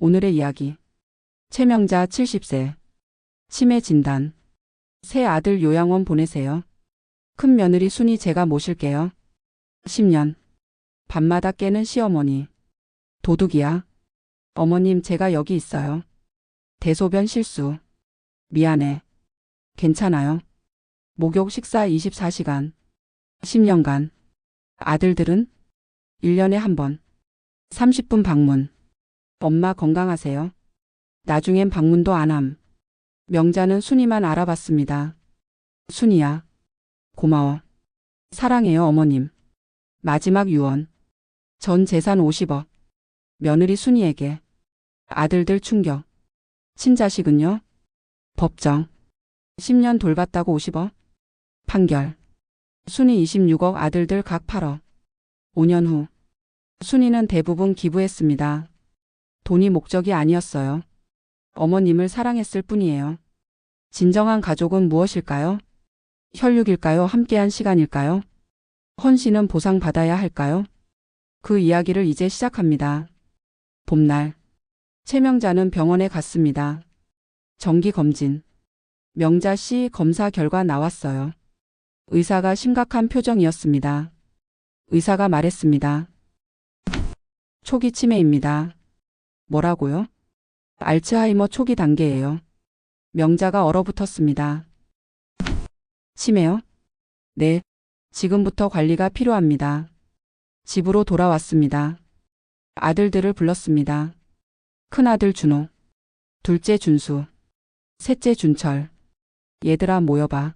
오늘의 이야기. 최명자 70세. 치매 진단. 새 아들 요양원 보내세요. 큰 며느리 순이 제가 모실게요. 10년. 밤마다 깨는 시어머니. 도둑이야. 어머님 제가 여기 있어요. 대소변 실수. 미안해. 괜찮아요. 목욕 식사 24시간. 10년간. 아들들은 1년에 한 번. 30분 방문. 엄마 건강하세요. 나중엔 방문도 안 함. 명자는 순이만 알아봤습니다. 순이야. 고마워. 사랑해요 어머님. 마지막 유언. 전 재산 50억. 며느리 순이에게. 아들들 충격. 친자식은요? 법정. 10년 돌봤다고 50억. 판결. 순이 26억 아들들 각 8억. 5년 후. 순이는 대부분 기부했습니다. 돈이 목적이 아니었어요. 어머님을 사랑했을 뿐이에요. 진정한 가족은 무엇일까요? 혈육일까요? 함께한 시간일까요? 헌신은 보상받아야 할까요? 그 이야기를 이제 시작합니다. 봄날. 최명자는 병원에 갔습니다. 정기검진. 명자 씨 검사 결과 나왔어요. 의사가 심각한 표정이었습니다. 의사가 말했습니다. 초기 치매입니다. 뭐라고요? 알츠하이머 초기 단계예요. 명자가 얼어붙었습니다. 치매요? 네. 지금부터 관리가 필요합니다. 집으로 돌아왔습니다. 아들들을 불렀습니다. 큰아들 준호, 둘째 준수, 셋째 준철. 얘들아 모여봐.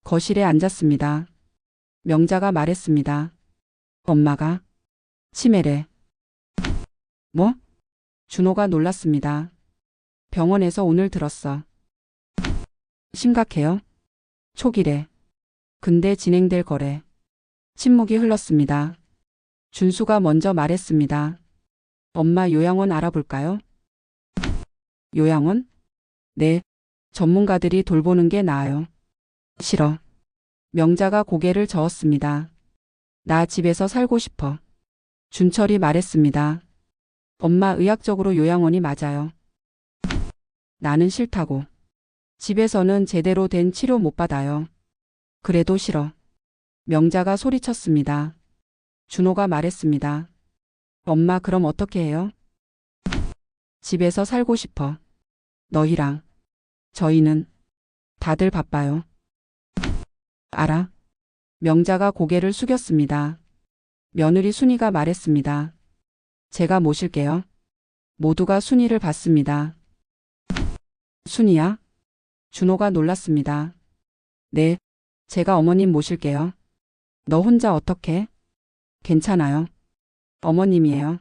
거실에 앉았습니다. 명자가 말했습니다. 엄마가 치매래. 뭐? 준호가 놀랐습니다. 병원에서 오늘 들었어. 심각해요? 초기래. 근데 진행될 거래. 침묵이 흘렀습니다. 준수가 먼저 말했습니다. 엄마 요양원 알아볼까요? 요양원? 네. 전문가들이 돌보는 게 나아요. 싫어. 명자가 고개를 저었습니다. 나 집에서 살고 싶어. 준철이 말했습니다. 엄마 의학적으로 요양원이 맞아요. 나는 싫다고. 집에서는 제대로 된 치료 못 받아요. 그래도 싫어. 명자가 소리쳤습니다. 준호가 말했습니다. 엄마 그럼 어떻게 해요? 집에서 살고 싶어. 너희랑. 저희는 다들 바빠요. 알아. 명자가 고개를 숙였습니다. 며느리 순이가 말했습니다. 제가 모실게요. 모두가 순이를 봤습니다. 순이야? 준호가 놀랐습니다. 네, 제가 어머님 모실게요. 너 혼자 어떻게? 괜찮아요. 어머님이에요.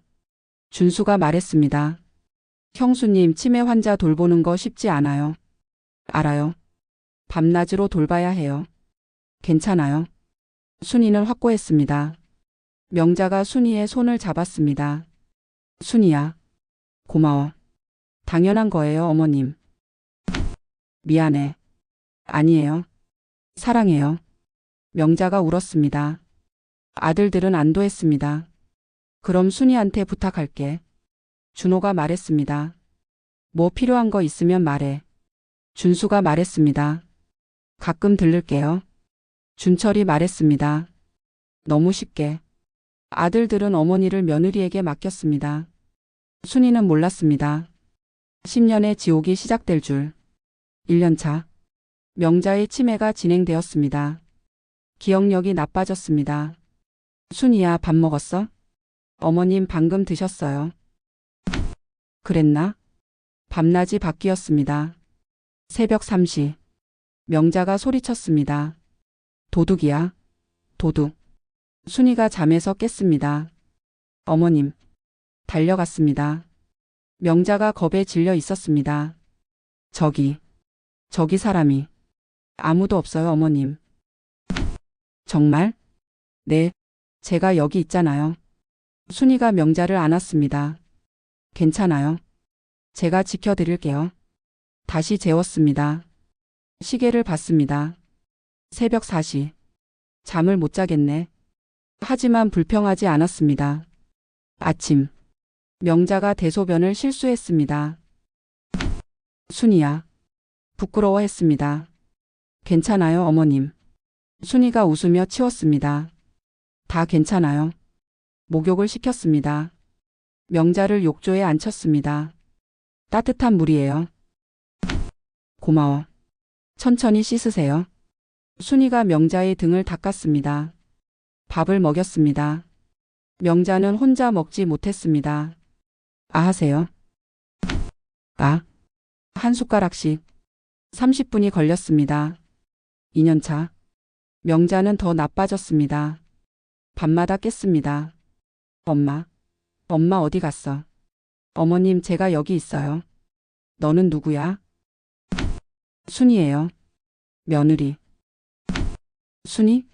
준수가 말했습니다. 형수님 치매 환자 돌보는 거 쉽지 않아요. 알아요. 밤낮으로 돌봐야 해요. 괜찮아요. 순이는 확고했습니다. 명자가 순이의 손을 잡았습니다. 순이야. 고마워. 당연한 거예요, 어머님. 미안해. 아니에요. 사랑해요. 명자가 울었습니다. 아들들은 안도했습니다. 그럼 순이한테 부탁할게. 준호가 말했습니다. 뭐 필요한 거 있으면 말해. 준수가 말했습니다. 가끔 들를게요. 준철이 말했습니다. 너무 쉽게. 아들들은 어머니를 며느리에게 맡겼습니다. 순이는 몰랐습니다. 10년의 지옥이 시작될 줄. 1년 차. 명자의 치매가 진행되었습니다. 기억력이 나빠졌습니다. 순이야 밥 먹었어? 어머님 방금 드셨어요. 그랬나? 밤낮이 바뀌었습니다. 새벽 3시. 명자가 소리쳤습니다. 도둑이야. 도둑. 순이가 잠에서 깼습니다. 어머님. 달려갔습니다. 명자가 겁에 질려 있었습니다. 저기 사람이. 아무도 없어요 어머님. 정말? 네. 제가 여기 있잖아요. 순이가 명자를 안았습니다. 괜찮아요. 제가 지켜드릴게요. 다시 재웠습니다. 시계를 봤습니다. 새벽 4시. 잠을 못 자겠네. 하지만 불평하지 않았습니다. 아침. 명자가 대소변을 실수했습니다. 순이야. 부끄러워했습니다. 괜찮아요, 어머님. 순이가 웃으며 치웠습니다. 다 괜찮아요. 목욕을 시켰습니다. 명자를 욕조에 앉혔습니다. 따뜻한 물이에요. 고마워. 천천히 씻으세요. 순이가 명자의 등을 닦았습니다. 밥을 먹였습니다. 명자는 혼자 먹지 못했습니다. 아 하세요. 아. 한 숟가락씩. 30분이 걸렸습니다. 2년차. 명자는 더 나빠졌습니다. 밤마다 깼습니다. 엄마. 엄마 어디 갔어? 어머님 제가 여기 있어요. 너는 누구야? 순이에요. 며느리. 순이?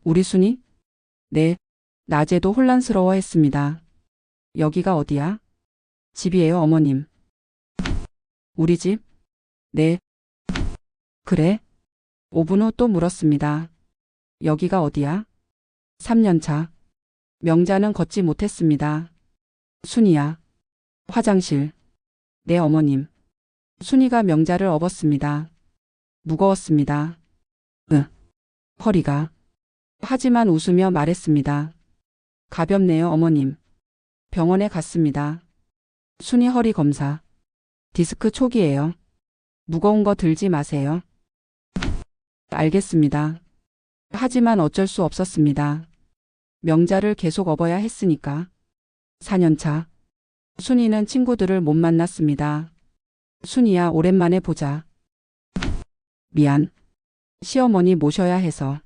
우리 순이? 네. 낮에도 혼란스러워했습니다. 여기가 어디야? 집이에요, 어머님. 우리 집? 네. 그래? 5분 후 또 물었습니다. 여기가 어디야? 3년차. 명자는 걷지 못했습니다. 순이야. 화장실. 네, 어머님. 순이가 명자를 업었습니다. 무거웠습니다. 허리가. 하지만 웃으며 말했습니다. 가볍네요, 어머님. 병원에 갔습니다. 순이 허리 검사. 디스크 초기예요. 무거운 거 들지 마세요. 알겠습니다. 하지만 어쩔 수 없었습니다. 명자를 계속 업어야 했으니까. 4년차. 순이는 친구들을 못 만났습니다. 순이야, 오랜만에 보자. 미안. 시어머니 모셔야 해서.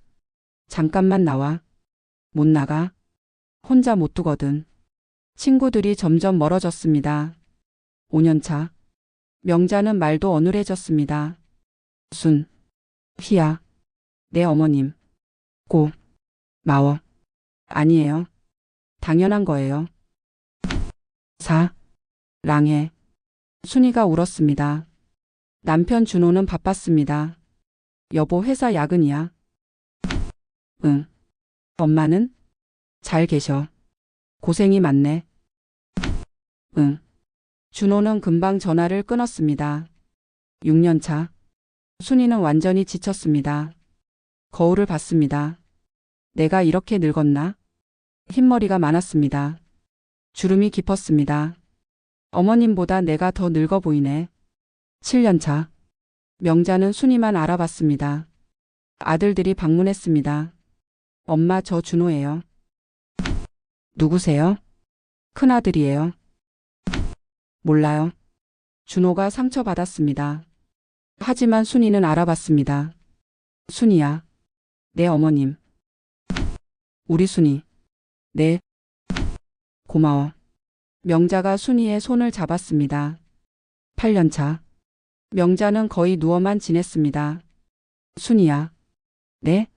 잠깐만 나와. 못 나가. 혼자 못 두거든. 친구들이 점점 멀어졌습니다. 5년차. 명자는 말도 어눌해졌습니다. 순. 희야. 네, 어머님. 고. 마워. 아니에요. 당연한 거예요. 4. 랑해. 순이가 울었습니다. 남편 준호는 바빴습니다. 여보 회사 야근이야. 응. 엄마는? 잘 계셔. 고생이 많네. 응. 준호는 금방 전화를 끊었습니다. 6년차. 순이는 완전히 지쳤습니다. 거울을 봤습니다. 내가 이렇게 늙었나? 흰머리가 많았습니다. 주름이 깊었습니다. 어머님보다 내가 더 늙어 보이네. 7년차. 명자는 순이만 알아봤습니다. 아들들이 방문했습니다. 엄마 저 준호예요. 누구세요? 큰아들이에요. 몰라요. 준호가 상처받았습니다. 하지만 순이는 알아봤습니다. 순이야. 네, 어머님. 우리 순이. 네. 고마워. 명자가 순이의 손을 잡았습니다. 8년차. 명자는 거의 누워만 지냈습니다. 순이야. 네?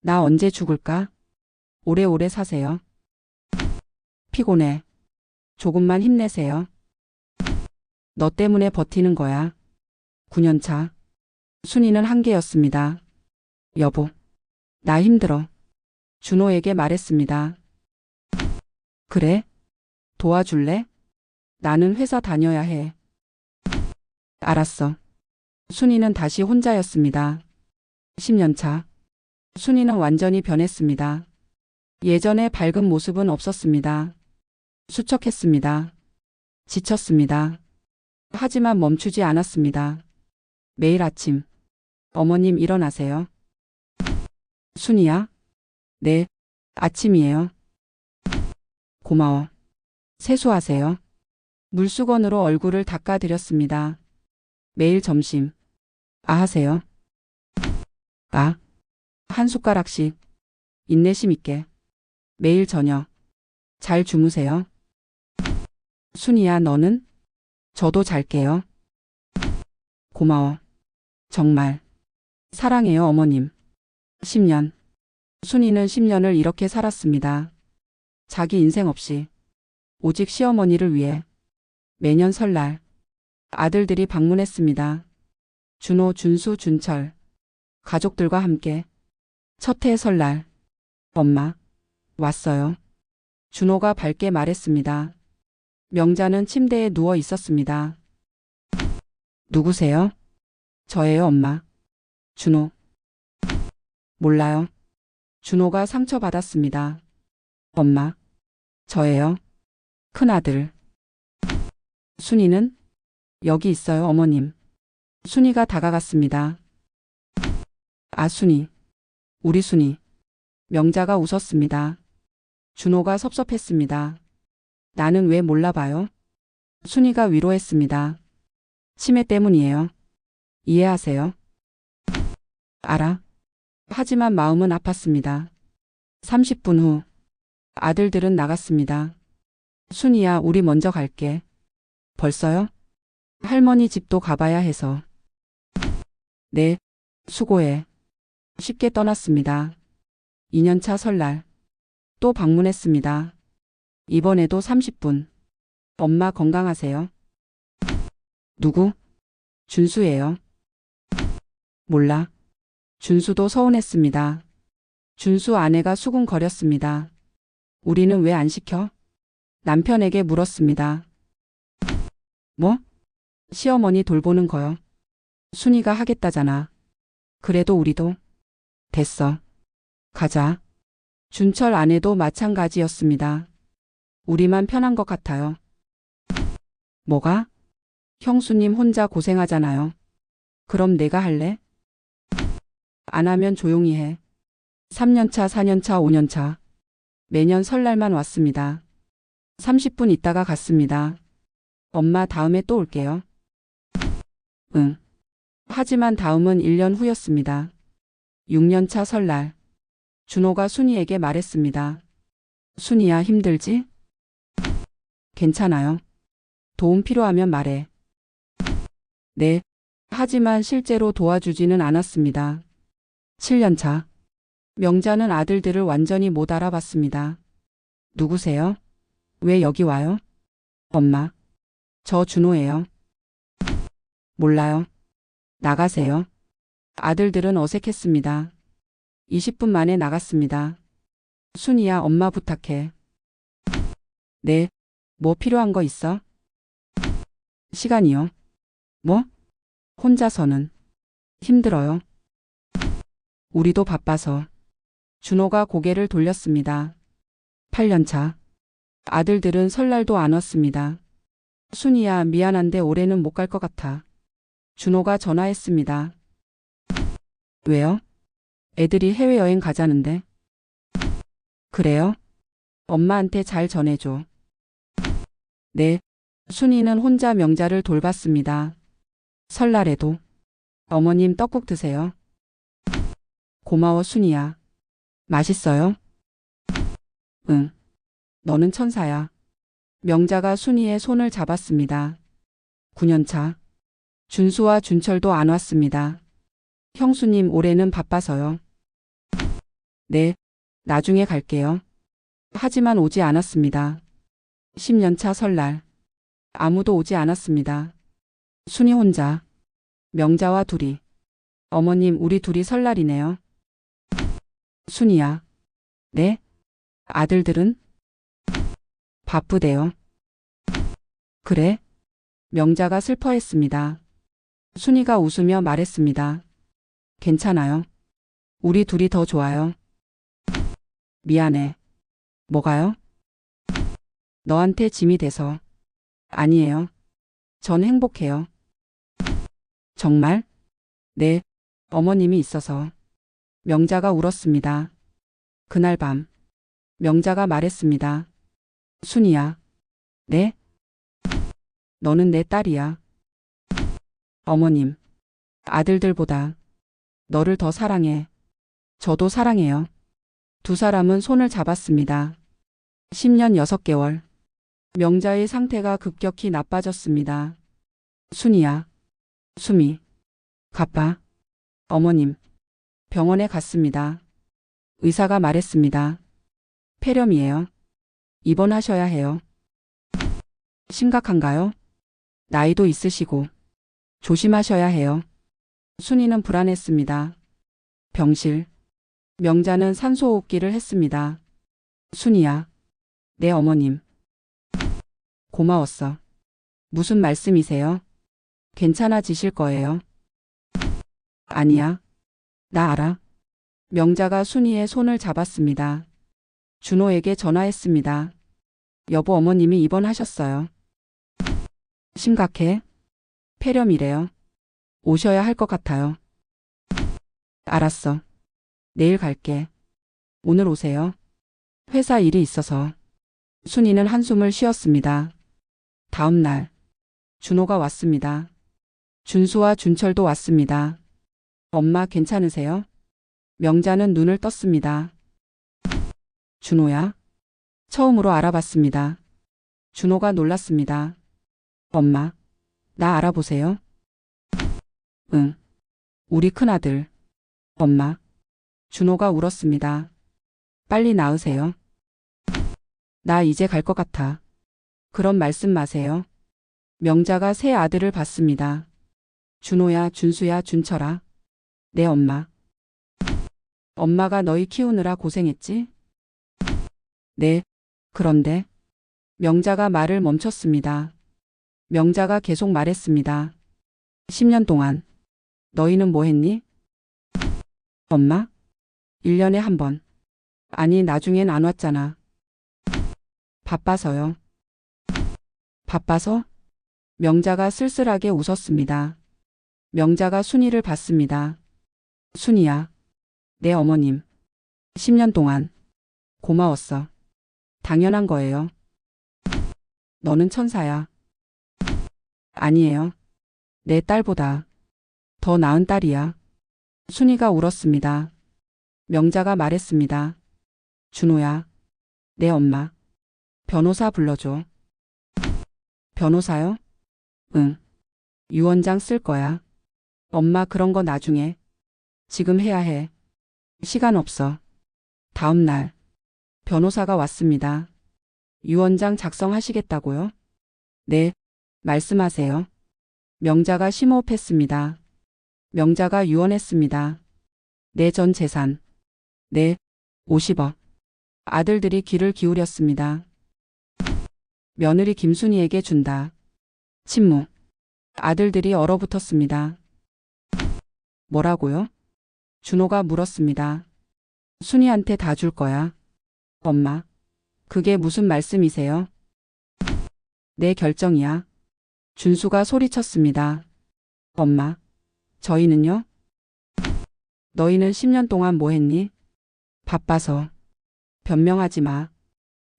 나 언제 죽을까? 오래오래 사세요. 피곤해. 조금만 힘내세요. 너 때문에 버티는 거야. 9년차. 순이는 한계였습니다. 여보. 나 힘들어. 준호에게 말했습니다. 그래? 도와줄래? 나는 회사 다녀야 해. 알았어. 순이는 다시 혼자였습니다. 10년차. 순이는 완전히 변했습니다. 예전의 밝은 모습은 없었습니다. 수척했습니다. 지쳤습니다. 하지만 멈추지 않았습니다. 매일 아침. 어머님 일어나세요. 순이야? 네. 아침이에요. 고마워. 세수하세요. 물수건으로 얼굴을 닦아드렸습니다. 매일 점심. 아 하세요. 아. 한 숟가락씩. 인내심 있게. 매일 저녁. 잘 주무세요. 순이야 너는? 저도 잘게요. 고마워. 정말. 사랑해요 어머님. 10년. 순이는 10년을 이렇게 살았습니다. 자기 인생 없이. 오직 시어머니를 위해. 매년 설날. 아들들이 방문했습니다. 준호, 준수, 준철. 가족들과 함께. 첫 해 설날. 엄마. 왔어요. 준호가 밝게 말했습니다. 명자는 침대에 누워 있었습니다. 누구세요? 저예요, 엄마. 준호. 몰라요. 준호가 상처받았습니다. 엄마. 저예요. 큰아들. 순이는? 여기 있어요, 어머님. 순이가 다가갔습니다. 아, 순이. 우리 순이. 명자가 웃었습니다. 준호가 섭섭했습니다. 나는 왜 몰라봐요? 순이가 위로했습니다. 치매 때문이에요. 이해하세요? 알아. 하지만 마음은 아팠습니다. 30분 후 아들들은 나갔습니다. 순이야, 우리 먼저 갈게. 벌써요? 할머니 집도 가봐야 해서. 네, 수고해. 쉽게 떠났습니다. 2년차 설날. 또 방문했습니다. 이번에도 30분. 엄마 건강하세요? 누구? 준수예요. 몰라. 준수도 서운했습니다. 준수 아내가 수군거렸습니다. 우리는 왜 안 시켜? 남편에게 물었습니다. 뭐? 시어머니 돌보는 거요. 순이가 하겠다잖아. 그래도 우리도. 됐어. 가자. 준철 아내도 마찬가지였습니다. 우리만 편한 것 같아요. 뭐가? 형수님 혼자 고생하잖아요. 그럼 내가 할래? 안 하면 조용히 해. 3년차, 4년차, 5년차. 매년 설날만 왔습니다. 30분 있다가 갔습니다. 엄마 다음에 또 올게요. 응. 하지만 다음은 1년 후였습니다. 6년차 설날. 준호가 순이에게 말했습니다. 순이야, 힘들지? 괜찮아요. 도움 필요하면 말해. 네. 하지만 실제로 도와주지는 않았습니다. 7년차. 명자는 아들들을 완전히 못 알아봤습니다. 누구세요? 왜 여기 와요? 엄마. 저 준호예요. 몰라요. 나가세요. 아들들은 어색했습니다. 20분 만에 나갔습니다. 순이야, 엄마 부탁해. 네. 뭐 필요한 거 있어? 시간이요. 뭐? 혼자서는. 힘들어요. 우리도 바빠서. 준호가 고개를 돌렸습니다. 8년차. 아들들은 설날도 안 왔습니다. 순이야, 미안한데 올해는 못 갈 것 같아. 준호가 전화했습니다. 왜요? 애들이 해외여행 가자는데. 그래요? 엄마한테 잘 전해줘. 네. 순이는 혼자 명자를 돌봤습니다. 설날에도. 어머님 떡국 드세요. 고마워, 순이야. 맛있어요? 응. 너는 천사야. 명자가 순이의 손을 잡았습니다. 9년차. 준수와 준철도 안 왔습니다. 형수님, 올해는 바빠서요. 네. 나중에 갈게요. 하지만 오지 않았습니다. 10년차 설날. 아무도 오지 않았습니다. 순이 혼자. 명자와 둘이. 어머님, 우리 둘이 설날이네요. 순이야. 네? 아들들은? 바쁘대요. 그래? 명자가 슬퍼했습니다. 순이가 웃으며 말했습니다. 괜찮아요. 우리 둘이 더 좋아요. 미안해. 뭐가요? 너한테 짐이 돼서. 아니에요. 전 행복해요. 정말? 네. 어머님이 있어서. 명자가 울었습니다. 그날 밤. 명자가 말했습니다. 순이야. 네? 너는 내 딸이야. 어머님. 아들들보다 너를 더 사랑해. 저도 사랑해요. 두 사람은 손을 잡았습니다. 10년 6개월. 명자의 상태가 급격히 나빠졌습니다. 순이야. 수미. 가빠. 어머님. 병원에 갔습니다. 의사가 말했습니다. 폐렴이에요. 입원하셔야 해요. 심각한가요? 나이도 있으시고. 조심하셔야 해요. 순이는 불안했습니다. 병실. 명자는 산소호흡기를 했습니다. 순이야. 내 어머님. 고마웠어. 무슨 말씀이세요? 괜찮아지실 거예요. 아니야. 나 알아. 명자가 순이의 손을 잡았습니다. 준호에게 전화했습니다. 여보, 어머님이 입원하셨어요. 심각해? 폐렴이래요. 오셔야 할 것 같아요. 알았어. 내일 갈게. 오늘 오세요. 회사 일이 있어서. 순이는 한숨을 쉬었습니다. 다음 날, 준호가 왔습니다. 준수와 준철도 왔습니다. 엄마 괜찮으세요? 명자는 눈을 떴습니다. 준호야? 처음으로 알아봤습니다. 준호가 놀랐습니다. 엄마, 나 알아보세요? 응. 우리 큰아들. 엄마. 준호가 울었습니다. 빨리 나으세요. 나 이제 갈 것 같아. 그런 말씀 마세요. 명자가 새 아들을 봤습니다. 준호야, 준수야, 준철아. 내 엄마. 엄마가 너희 키우느라 고생했지? 네. 그런데 명자가 말을 멈췄습니다. 명자가 계속 말했습니다. 10년 동안 너희는 뭐 했니? 엄마? 1년에 한 번. 아니, 나중엔 안 왔잖아. 바빠서요. 바빠서? 명자가 쓸쓸하게 웃었습니다. 명자가 순이를 봤습니다. 순이야. 내 어머님. 10년 동안 고마웠어. 당연한 거예요. 너는 천사야. 아니에요. 내 딸보다 더 나은 딸이야. 순이가 울었습니다. 명자가 말했습니다. 준호야. 내 엄마. 변호사 불러줘. 변호사요? 응. 유언장 쓸 거야. 엄마, 그런 거 나중에. 지금 해야 해. 시간 없어. 다음 날. 변호사가 왔습니다. 유언장 작성하시겠다고요? 네. 말씀하세요. 명자가 심호흡했습니다. 명자가 유언했습니다. 내 전 재산. 네. 50억. 아들들이 귀를 기울였습니다. 며느리 김순이에게 준다. 침묵. 아들들이 얼어붙었습니다. 뭐라고요? 준호가 물었습니다. 순이한테 다 줄 거야. 엄마. 그게 무슨 말씀이세요? 내 결정이야. 준수가 소리쳤습니다. 엄마. 저희는요? 너희는 10년 동안 뭐 했니? 바빠서. 변명하지 마.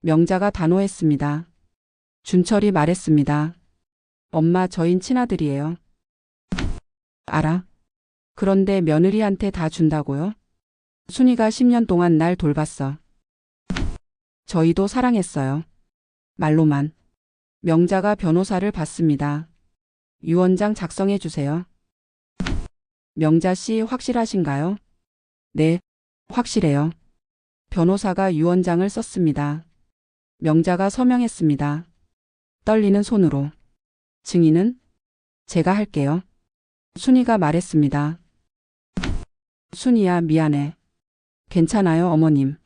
명자가 단호했습니다. 준철이 말했습니다. 엄마, 저흰 친아들이에요. 알아. 그런데 며느리한테 다 준다고요? 순이가 10년 동안 날 돌봤어. 저희도 사랑했어요. 말로만. 명자가 변호사를 받습니다. 유언장 작성해 주세요. 명자 씨, 확실하신가요? 네, 확실해요. 변호사가 유언장을 썼습니다. 명자가 서명했습니다. 떨리는 손으로. 증인은? 제가 할게요. 순이가 말했습니다. 순이야, 미안해. 괜찮아요, 어머님.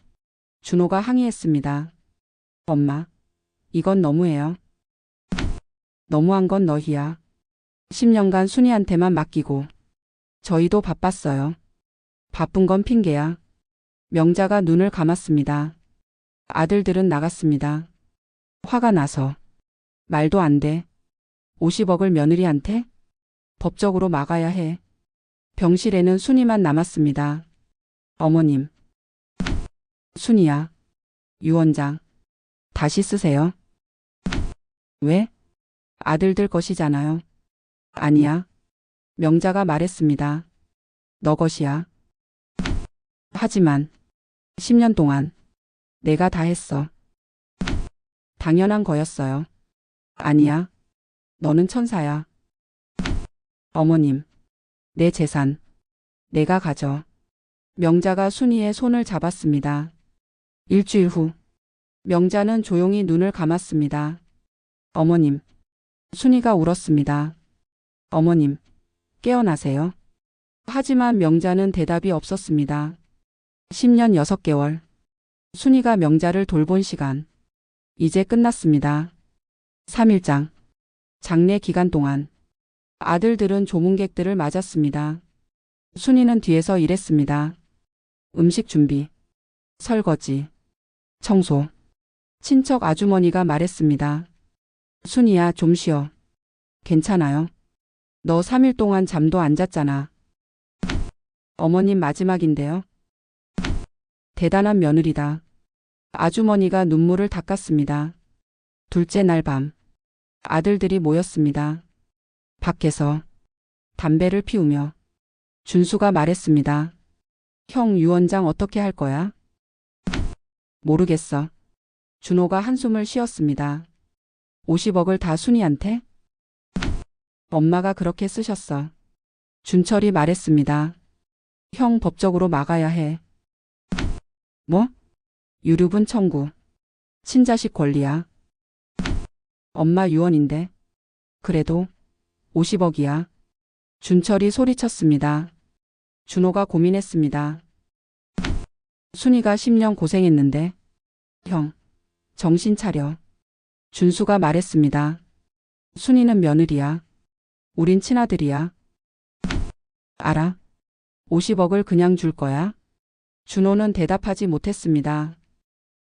준호가 항의했습니다. 엄마, 이건 너무해요. 너무한 건 너희야. 10년간 순이한테만 맡기고. 저희도 바빴어요. 바쁜 건 핑계야. 명자가 눈을 감았습니다. 아들들은 나갔습니다. 화가 나서. 말도 안 돼. 50억을 며느리한테? 법적으로 막아야 해. 병실에는 순이만 남았습니다. 어머님. 순이야. 유언장. 다시 쓰세요. 왜? 아들들 것이잖아요. 아니야. 명자가 말했습니다. 너 것이야. 하지만 10년 동안 내가 다 했어. 당연한 거였어요. 아니야. 너는 천사야. 어머님. 내 재산. 내가 가져. 명자가 순이의 손을 잡았습니다. 일주일 후. 명자는 조용히 눈을 감았습니다. 어머님. 순이가 울었습니다. 어머님. 깨어나세요. 하지만 명자는 대답이 없었습니다. 10년 6개월. 순이가 명자를 돌본 시간. 이제 끝났습니다. 3일장. 장례 기간 동안 아들들은 조문객들을 맞았습니다. 순이는 뒤에서 일했습니다. 음식 준비, 설거지, 청소. 친척 아주머니가 말했습니다. 순이야, 좀 쉬어. 괜찮아요. 너 3일 동안 잠도 안 잤잖아. 어머님 마지막인데요. 대단한 며느리다. 아주머니가 눈물을 닦았습니다. 둘째 날 밤, 아들들이 모였습니다. 밖에서 담배를 피우며 준수가 말했습니다. 형 유언장 어떻게 할 거야? 모르겠어. 준호가 한숨을 쉬었습니다. 50억을 다 순이한테? 엄마가 그렇게 쓰셨어. 준철이 말했습니다. 형 법적으로 막아야 해. 뭐? 유류분 청구. 친자식 권리야. 엄마 유언인데. 그래도 50억이야. 준철이 소리쳤습니다. 준호가 고민했습니다. 순이가 10년 고생했는데. 형, 정신 차려. 준수가 말했습니다. 순이는 며느리야. 우린 친아들이야. 알아. 50억을 그냥 줄 거야? 준호는 대답하지 못했습니다.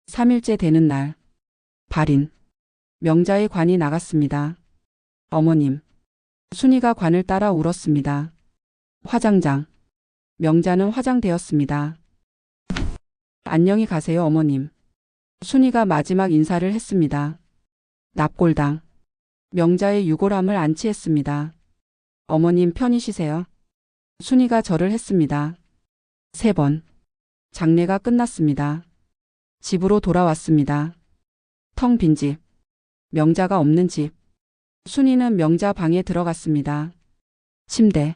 3일째 되는 날. 발인. 명자의 관이 나갔습니다. 어머님. 순이가 관을 따라 울었습니다. 화장장. 명자는 화장되었습니다. 안녕히 가세요, 어머님. 순이가 마지막 인사를 했습니다. 납골당. 명자의 유골함을 안치했습니다. 어머님 편히 쉬세요. 순이가 절을 했습니다. 3번. 장례가 끝났습니다. 집으로 돌아왔습니다. 텅 빈 집. 명자가 없는 집. 순이는 명자 방에 들어갔습니다. 침대,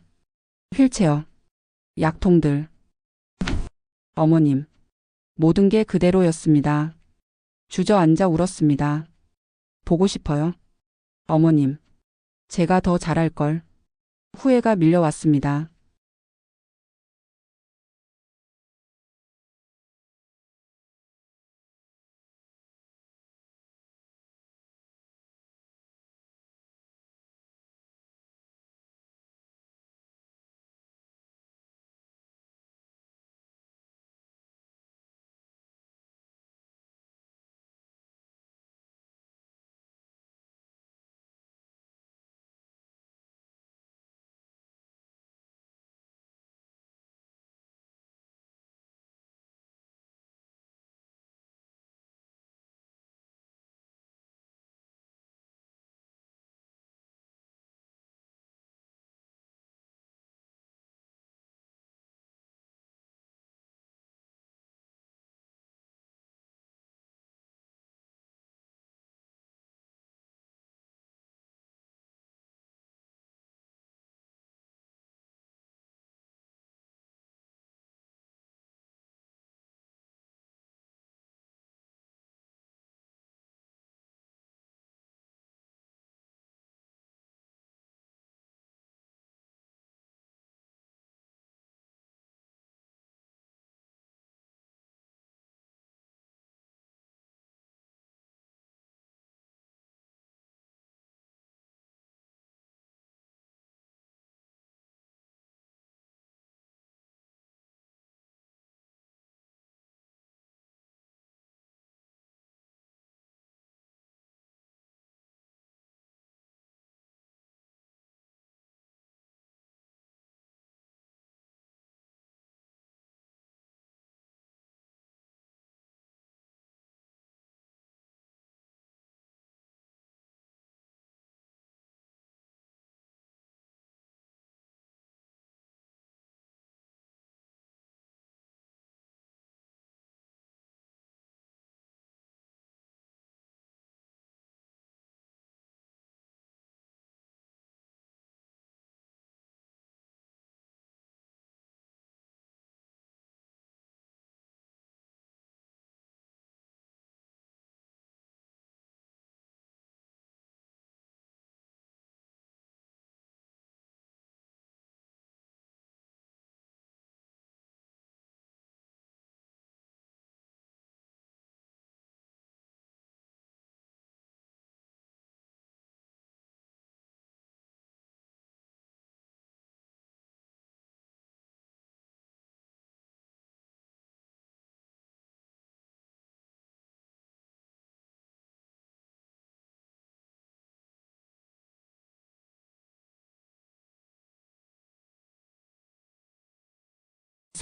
휠체어, 약통들. 어머님. 모든 게 그대로였습니다. 주저앉아 울었습니다. 보고 싶어요. 어머님. 제가 더 잘할 걸. 후회가 밀려왔습니다.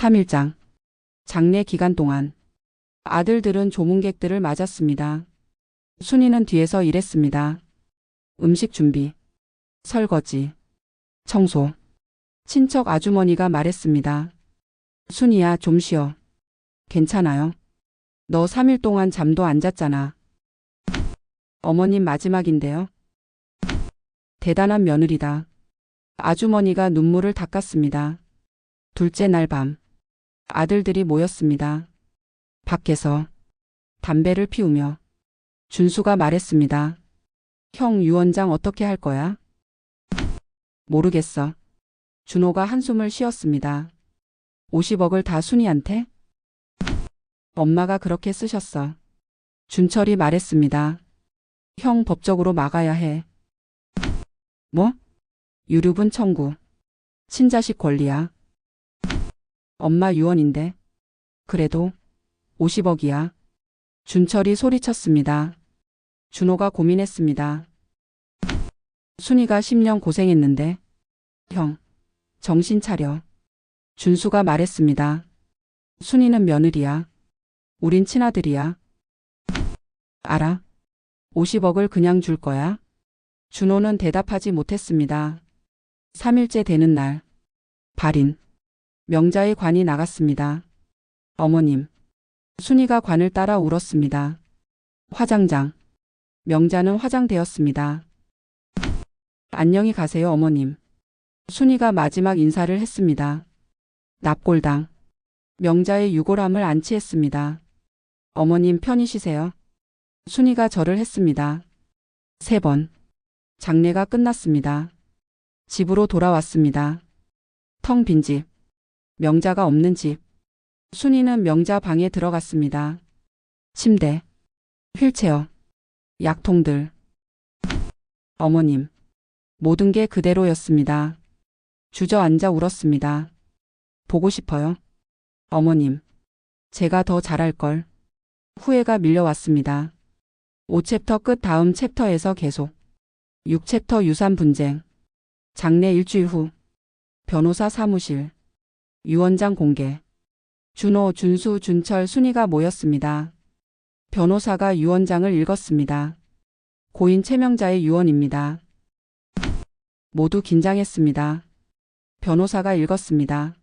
3일장. 장례 기간 동안 아들들은 조문객들을 맞았습니다. 순이는 뒤에서 일했습니다. 음식 준비, 설거지, 청소. 친척 아주머니가 말했습니다. 순이야, 좀 쉬어. 괜찮아요. 너 3일 동안 잠도 안 잤잖아. 어머님 마지막인데요. 대단한 며느리다. 아주머니가 눈물을 닦았습니다. 둘째 날 밤, 아들들이 모였습니다. 밖에서 담배를 피우며 준수가 말했습니다. 형, 유원장 어떻게 할 거야? 모르겠어. 준호가 한숨을 쉬었습니다. 50억을 다 순이한테? 엄마가 그렇게 쓰셨어. 준철이 말했습니다. 형, 법적으로 막아야 해. 뭐? 유류분 청구. 친자식 권리야. 엄마 유언인데. 그래도 50억이야. 준철이 소리쳤습니다. 준호가 고민했습니다. 순이가 10년 고생했는데. 형, 정신 차려. 준수가 말했습니다. 순이는 며느리야. 우린 친아들이야. 알아. 50억을 그냥 줄 거야? 준호는 대답하지 못했습니다. 3일째 되는 날. 발인. 명자의 관이 나갔습니다. 어머님. 순이가 관을 따라 울었습니다. 화장장. 명자는 화장되었습니다. 안녕히 가세요, 어머님. 순이가 마지막 인사를 했습니다. 납골당. 명자의 유골함을 안치했습니다. 어머님 편히 쉬세요. 순이가 절을 했습니다. 3번. 장례가 끝났습니다. 집으로 돌아왔습니다. 텅 빈 집. 명자가 없는 집. 순이는 명자 방에 들어갔습니다. 침대, 휠체어, 약통들. 어머님. 모든 게 그대로였습니다. 주저앉아 울었습니다. 보고 싶어요. 어머님. 제가 더 잘할걸. 후회가 밀려왔습니다. 5챕터 끝. 다음 챕터에서 계속. 6챕터 유산 분쟁. 장례 일주일 후. 변호사 사무실. 유언장 공개. 준호, 준수, 준철, 순이가 모였습니다. 변호사가 유언장을 읽었습니다. 고인 최명자의 유언입니다. 모두 긴장했습니다. 변호사가 읽었습니다.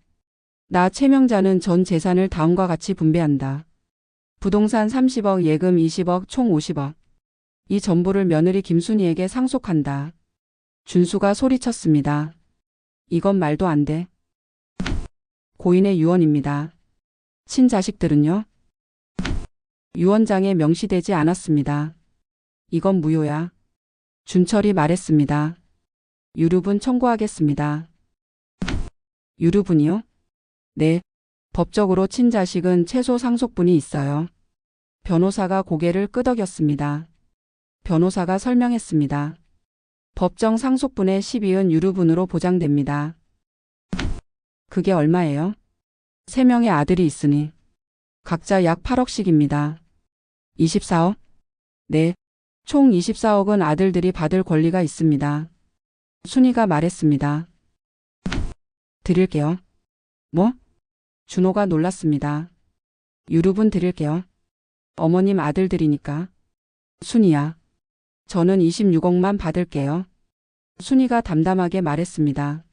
나 최명자는 전 재산을 다음과 같이 분배한다. 부동산 30억, 예금 20억, 총 50억. 이 전부를 며느리 김순이에게 상속한다. 준수가 소리쳤습니다. 이건 말도 안 돼. 고인의 유언입니다. 친자식들은요? 유언장에 명시되지 않았습니다. 이건 무효야. 준철이 말했습니다. 유류분 청구하겠습니다. 유류분이요? 네. 법적으로 친자식은 최소 상속분이 있어요. 변호사가 고개를 끄덕였습니다. 변호사가 설명했습니다. 법정 상속분의 12은 유류분으로 보장됩니다. 그게 얼마예요? 3명의 아들이 있으니 각자 약 8억씩입니다. 24억? 네. 총 24억은 아들들이 받을 권리가 있습니다. 순이가 말했습니다. 드릴게요. 뭐? 준호가 놀랐습니다. 유류분 드릴게요. 어머님 아들들이니까. 순이야. 저는 26억만 받을게요. 순이가 담담하게 말했습니다.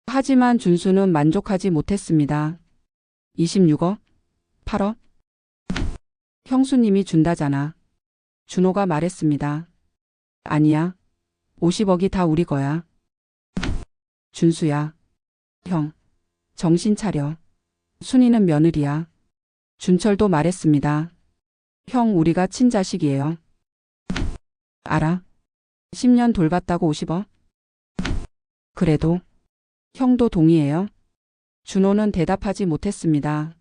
하지만 준수는 만족하지 못했습니다. 26억? 8억? 형수님이 준다잖아. 준호가 말했습니다. 아니야. 50억이 다 우리 거야. 준수야. 형. 정신 차려. 순이는 며느리야. 준철도 말했습니다. 형, 우리가 친자식이에요. 알아. 10년 돌봤다고 50억? 그래도 형도 동의해요? 준호는 대답하지 못했습니다.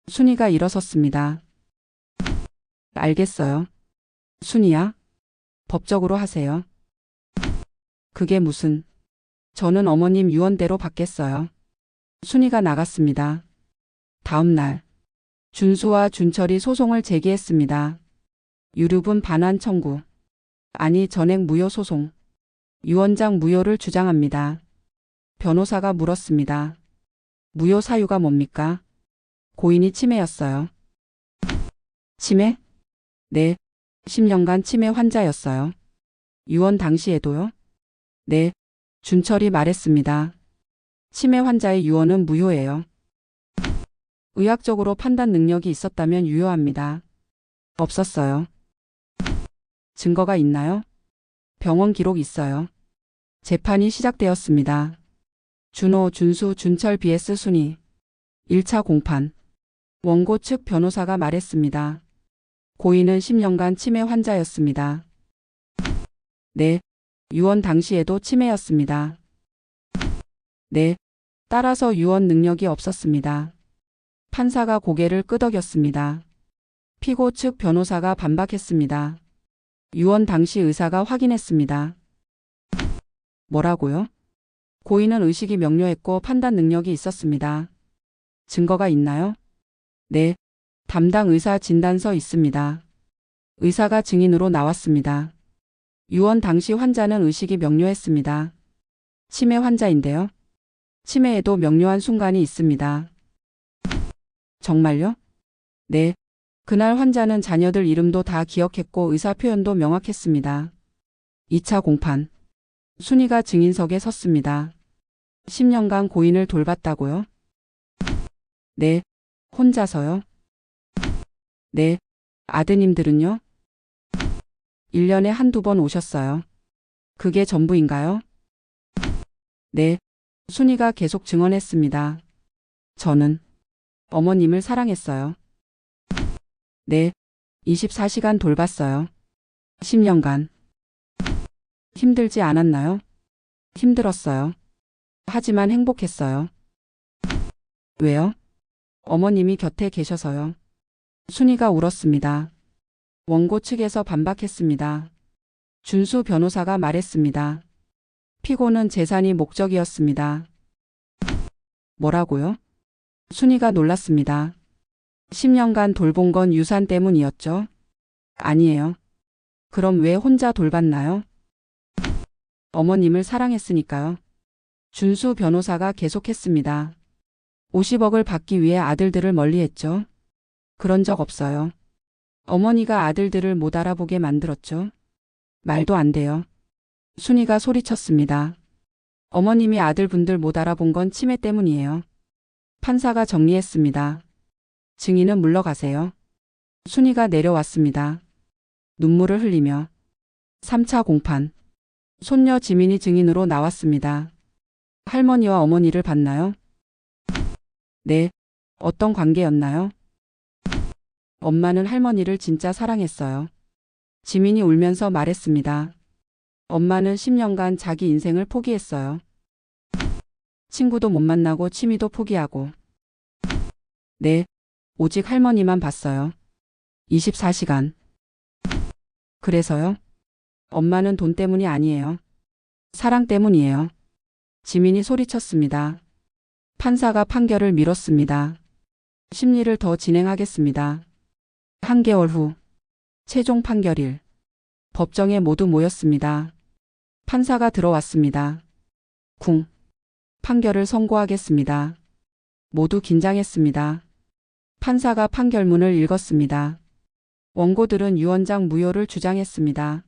순이가 일어섰습니다. 알겠어요. 순이야. 법적으로 하세요. 그게 무슨. 저는 어머님 유언대로 받겠어요. 순이가 나갔습니다. 다음 날. 준수와 준철이 소송을 제기했습니다. 유류분 반환 청구. 아니, 전액 무효 소송. 유언장 무효를 주장합니다. 변호사가 물었습니다. 무효 사유가 뭡니까? 고인이 치매였어요. 치매? 네. 10년간 치매 환자였어요. 유언 당시에도요? 네. 준철이 말했습니다. 치매 환자의 유언은 무효예요. 의학적으로 판단 능력이 있었다면 유효합니다. 없었어요. 증거가 있나요? 병원 기록 있어요. 재판이 시작되었습니다. 준호, 준수, 준철 vs 순희. 1차 공판. 원고 측 변호사가 말했습니다. 고인은 10년간 치매 환자였습니다. 네. 유언 당시에도 치매였습니다. 네. 따라서 유언 능력이 없었습니다. 판사가 고개를 끄덕였습니다. 피고 측 변호사가 반박했습니다. 유언 당시 의사가 확인했습니다. 뭐라고요? 고인은 의식이 명료했고 판단 능력이 있었습니다. 증거가 있나요? 네. 담당 의사 진단서 있습니다. 의사가 증인으로 나왔습니다. 유언 당시 환자는 의식이 명료했습니다. 치매 환자인데요. 치매에도 명료한 순간이 있습니다. 정말요? 네. 그날 환자는 자녀들 이름도 다 기억했고 의사 표현도 명확했습니다. 2차 공판. 순희가 증인석에 섰습니다. 10년간 고인을 돌봤다고요? 네. 혼자서요? 네. 아드님들은요? 1년에 한두 번 오셨어요. 그게 전부인가요? 네. 순희가 계속 증언했습니다. 저는 어머님을 사랑했어요. 네. 24시간 돌봤어요. 10년간. 힘들지 않았나요? 힘들었어요. 하지만 행복했어요. 왜요? 어머님이 곁에 계셔서요. 순희가 울었습니다. 원고 측에서 반박했습니다. 준수 변호사가 말했습니다. 피고는 재산이 목적이었습니다. 뭐라고요? 순희가 놀랐습니다. 10년간 돌본 건 유산 때문이었죠? 아니에요. 그럼 왜 혼자 돌봤나요? 어머님을 사랑했으니까요. 준수 변호사가 계속했습니다. 50억을 받기 위해 아들들을 멀리했죠. 그런 적 없어요. 어머니가 아들들을 못 알아보게 만들었죠. 말도 안 돼요. 순희가 소리쳤습니다. 어머님이 아들분들 못 알아본 건 치매 때문이에요. 판사가 정리했습니다. 증인은 물러가세요. 순희가 내려왔습니다. 눈물을 흘리며. 3차 공판. 손녀 지민이 증인으로 나왔습니다. 할머니와 어머니를 봤나요? 네. 어떤 관계였나요? 엄마는 할머니를 진짜 사랑했어요. 지민이 울면서 말했습니다. 엄마는 10년간 자기 인생을 포기했어요. 친구도 못 만나고 취미도 포기하고. 네. 오직 할머니만 봤어요. 24시간. 그래서요? 엄마는 돈 때문이 아니에요. 사랑 때문이에요. 지민이 소리쳤습니다. 판사가 판결을 미뤘습니다. 심리를 더 진행하겠습니다. 1개월 후. 최종 판결일. 법정에 모두 모였습니다. 판사가 들어왔습니다. 쿵. 판결을 선고하겠습니다. 모두 긴장했습니다. 판사가 판결문을 읽었습니다. 원고들은 유언장 무효를 주장했습니다.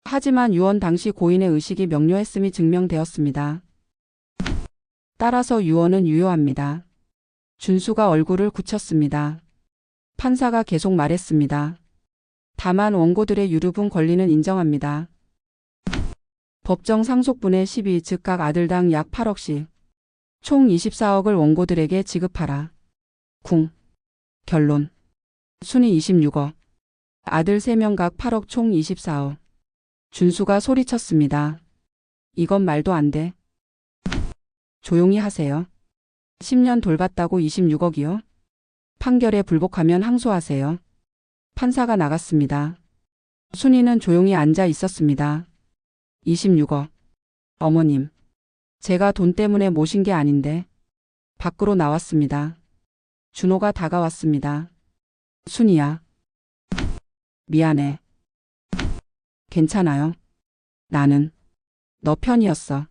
하지만 유언 당시 고인의 의식이 명료했음이 증명되었습니다. 따라서 유언은 유효합니다. 준수가 얼굴을 굳혔습니다. 판사가 계속 말했습니다. 다만 원고들의 유류분 권리는 인정합니다. 법정 상속분의 12, 즉 각 아들당 약 8억씩, 총 24억을 원고들에게 지급하라. 쿵. 결론. 순희 26억. 아들 3명 각 8억 총 24억. 준수가 소리쳤습니다. 이건 말도 안 돼. 조용히 하세요. 10년 돌봤다고 26억이요? 판결에 불복하면 항소하세요. 판사가 나갔습니다. 순희는 조용히 앉아 있었습니다. 26억. 어머님. 제가 돈 때문에 모신 게 아닌데. 밖으로 나왔습니다. 준호가 다가왔습니다. 순희야. 미안해. 괜찮아요. 나는 너 편이었어.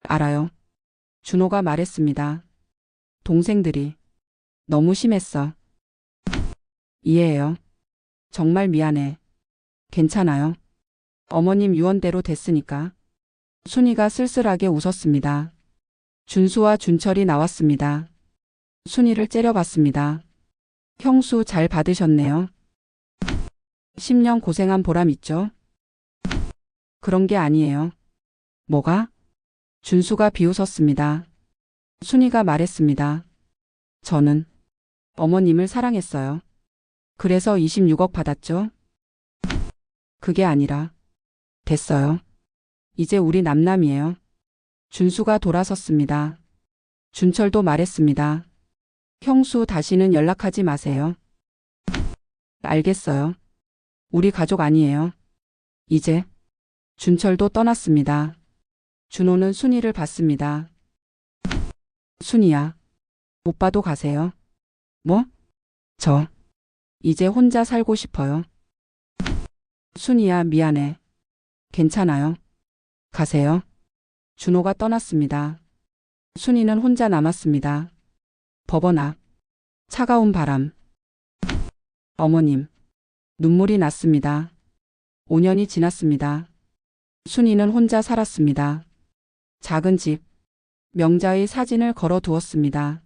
알아요. 준호가 말했습니다. 동생들이 너무 심했어. 이해해요. 정말 미안해. 괜찮아요. 어머님 유언대로 됐으니까. 순이가 쓸쓸하게 웃었습니다. 준수와 준철이 나왔습니다. 순이를 째려봤습니다. 형수 잘 받으셨네요. 10년 고생한 보람 있죠? 그런 게 아니에요. 뭐가? 준수가 비웃었습니다. 순이가 말했습니다. 저는 어머님을 사랑했어요. 그래서 26억 받았죠? 그게 아니라 됐어요. 이제 우리 남남이에요. 준수가 돌아섰습니다. 준철도 말했습니다. 형수 다시는 연락하지 마세요. 알겠어요. 우리 가족 아니에요. 이제 준철도 떠났습니다. 준호는 순이를 봤습니다. 순이야. 오빠도 가세요. 뭐? 저 이제 혼자 살고 싶어요. 순이야 미안해. 괜찮아요. 가세요. 준호가 떠났습니다. 순이는 혼자 남았습니다. 법원 앞. 차가운 바람. 어머님. 눈물이 났습니다. 5년이 지났습니다. 순이는 혼자 살았습니다. 작은 집. 명자의 사진을 걸어 두었습니다.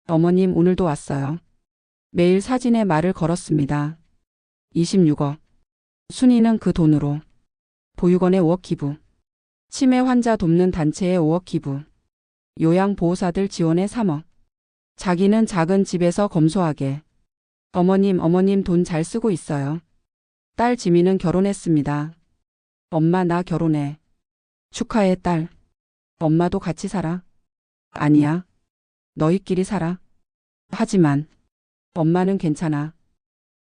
어머님 오늘도 왔어요. 매일 사진에 말을 걸었습니다. 26억. 순이는 그 돈으로 보육원에 5억 기부. 치매 환자 돕는 단체에 5억 기부. 요양보호사들 지원에 3억. 자기는 작은 집에서 검소하게. 어머님 돈 잘 쓰고 있어요. 딸 지민은 결혼했습니다. 엄마 나 결혼해. 축하해 딸. 엄마도 같이 살아. 아니야. 너희끼리 살아. 하지만 엄마는 괜찮아.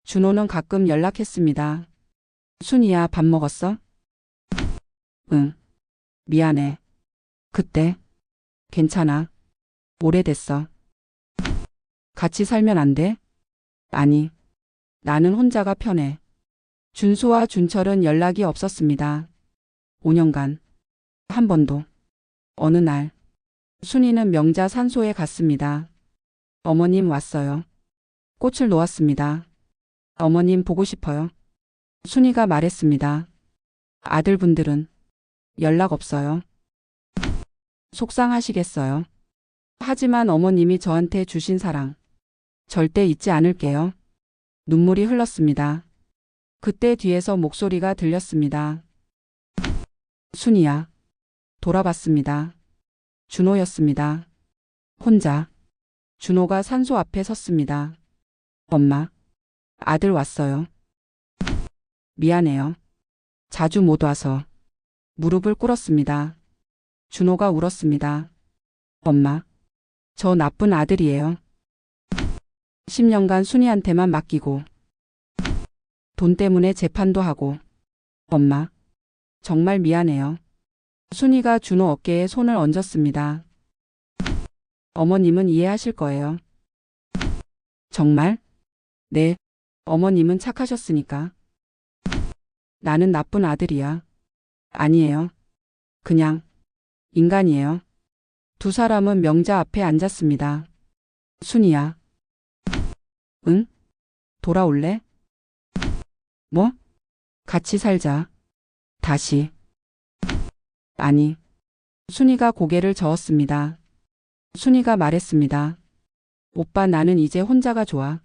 준호는 가끔 연락했습니다. 순이야 밥 먹었어? 응. 미안해. 그때. 괜찮아. 오래됐어. 같이 살면 안 돼? 아니. 나는 혼자가 편해. 준수와 준철은 연락이 없었습니다. 5년간. 한 번도. 어느 날. 순이는 명자 산소에 갔습니다. 어머님 왔어요. 꽃을 놓았습니다. 어머님 보고 싶어요. 순이가 말했습니다. 아들분들은 연락 없어요. 속상하시겠어요. 하지만 어머님이 저한테 주신 사랑 절대 잊지 않을게요. 눈물이 흘렀습니다. 그때 뒤에서 목소리가 들렸습니다. 순이야. 돌아봤습니다. 준호였습니다. 혼자. 준호가 산소 앞에 섰습니다. 엄마. 아들 왔어요. 미안해요. 자주 못 와서. 무릎을 꿇었습니다. 준호가 울었습니다. 엄마. 저 나쁜 아들이에요. 10년간 순이한테만 맡기고. 돈 때문에 재판도 하고. 엄마. 정말 미안해요. 순이가 준호 어깨에 손을 얹었습니다. 어머님은 이해하실 거예요. 정말? 네. 어머님은 착하셨으니까. 나는 나쁜 아들이야. 아니에요. 그냥 인간이에요. 두 사람은 명자 앞에 앉았습니다. 순이야. 응? 돌아올래? 뭐? 같이 살자. 다시. 아니. 순이가 고개를 저었습니다. 순이가 말했습니다. 오빠 나는 이제 혼자가 좋아.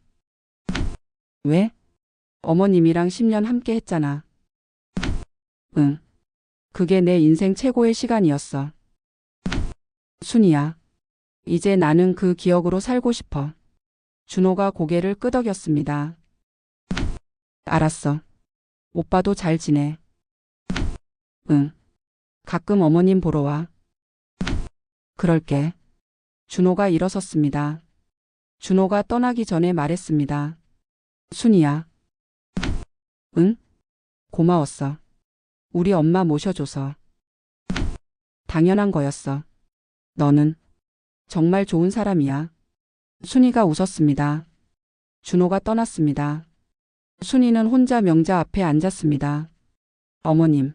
왜? 어머님이랑 10년 함께 했잖아. 응. 그게 내 인생 최고의 시간이었어. 순이야. 이제 나는 그 기억으로 살고 싶어. 준호가 고개를 끄덕였습니다. 알았어. 오빠도 잘 지내. 응. 가끔 어머님 보러 와. 그럴게. 준호가 일어섰습니다. 준호가 떠나기 전에 말했습니다. 순이야. 응? 고마웠어. 우리 엄마 모셔줘서. 당연한 거였어. 너는 정말 좋은 사람이야. 순이가 웃었습니다. 준호가 떠났습니다. 순이는 혼자 명자 앞에 앉았습니다. 어머님,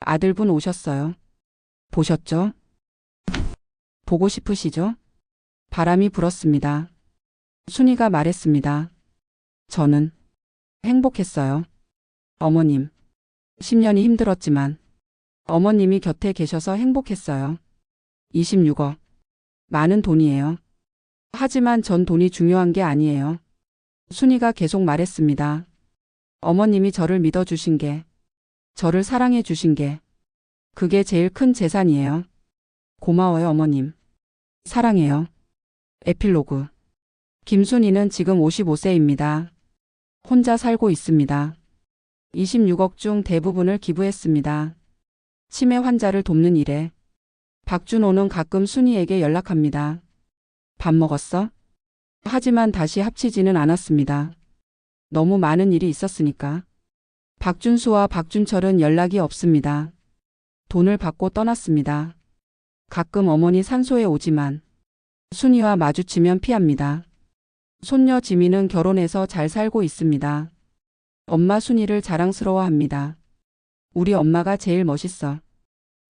아들분 오셨어요. 보셨죠? 보고 싶으시죠? 바람이 불었습니다. 순이가 말했습니다. 저는 행복했어요. 어머님. 10년이 힘들었지만 어머님이 곁에 계셔서 행복했어요. 26억. 많은 돈이에요. 하지만 전 돈이 중요한 게 아니에요. 순이가 계속 말했습니다. 어머님이 저를 믿어주신 게, 저를 사랑해 주신 게, 그게 제일 큰 재산이에요. 고마워요, 어머님. 사랑해요. 에필로그. 김순이는 지금 55세입니다. 혼자 살고 있습니다. 26억 중 대부분을 기부했습니다. 치매 환자를 돕는 일에. 박준호는 가끔 순이에게 연락합니다. 밥 먹었어? 하지만 다시 합치지는 않았습니다. 너무 많은 일이 있었으니까. 박준수와 박준철은 연락이 없습니다. 돈을 받고 떠났습니다. 가끔 어머니 산소에 오지만 순이와 마주치면 피합니다. 손녀 지민은 결혼해서 잘 살고 있습니다. 엄마 순이를 자랑스러워합니다. 우리 엄마가 제일 멋있어.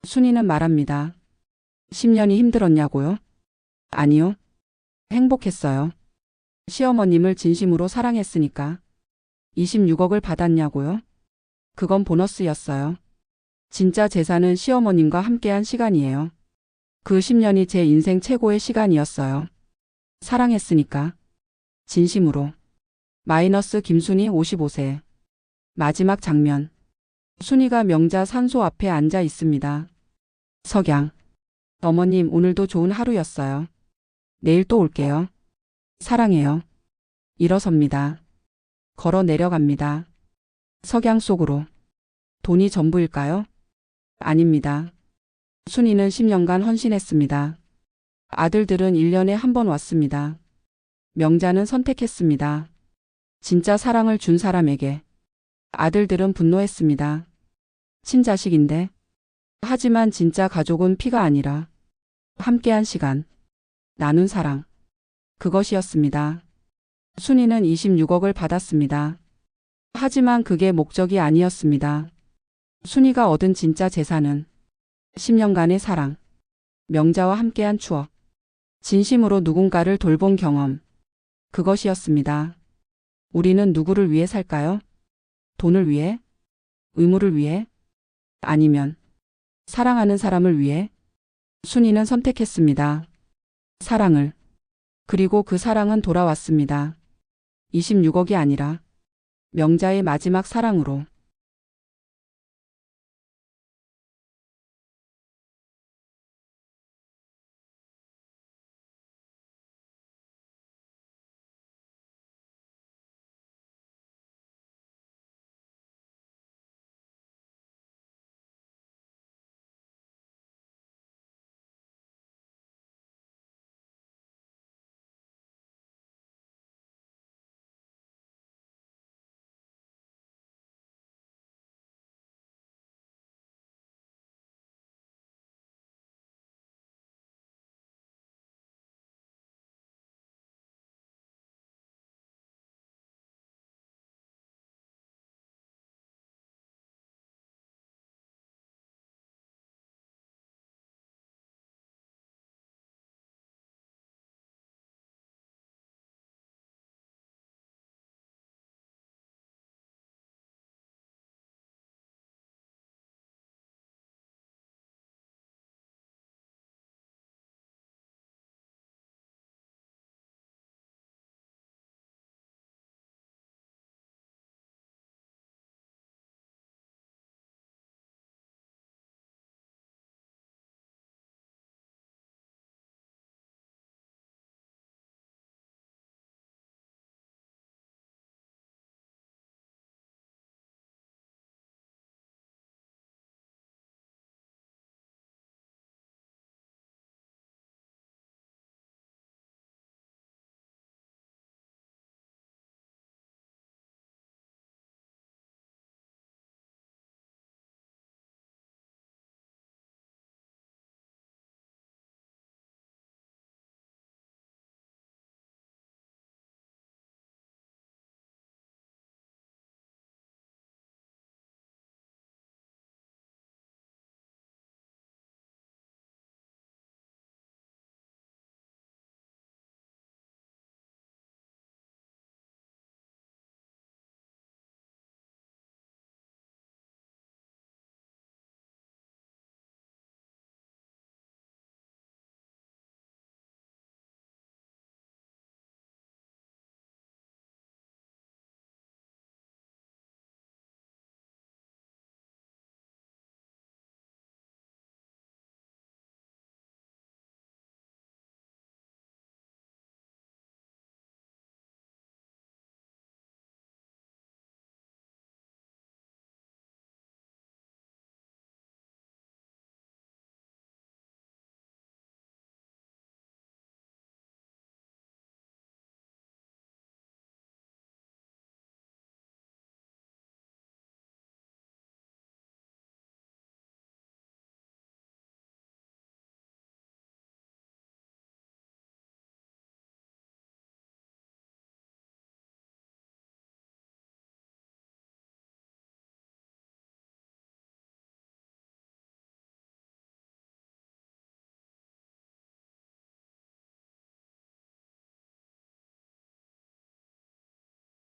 순이는 말합니다. 10년이 힘들었냐고요? 아니요. 행복했어요. 시어머님을 진심으로 사랑했으니까. 26억을 받았냐고요? 그건 보너스였어요. 진짜 재산은 시어머님과 함께한 시간이에요. 그 10년이 제 인생 최고의 시간이었어요. 사랑했으니까. 진심으로. 마이너스 김순이 55세. 마지막 장면. 순이가 명자 산소 앞에 앉아 있습니다. 석양. 어머님, 오늘도 좋은 하루였어요. 내일 또 올게요. 사랑해요. 일어섭니다. 걸어 내려갑니다. 석양 속으로. 돈이 전부일까요? 아닙니다. 순이는 10년간 헌신했습니다. 아들들은 1년에 한 번 왔습니다. 명자는 선택했습니다. 진짜 사랑을 준 사람에게. 아들들은 분노했습니다. 친자식인데. 하지만 진짜 가족은 피가 아니라 함께한 시간, 나눈 사랑. 그것이었습니다. 순이는 26억을 받았습니다. 하지만 그게 목적이 아니었습니다. 순이가 얻은 진짜 재산은 10년간의 사랑, 명자와 함께한 추억, 진심으로 누군가를 돌본 경험. 그것이었습니다. 우리는 누구를 위해 살까요? 돈을 위해? 의무를 위해? 아니면 사랑하는 사람을 위해? 순이는 선택했습니다. 사랑을. 그리고 그 사랑은 돌아왔습니다. 26억이 아니라 명자의 마지막 사랑으로.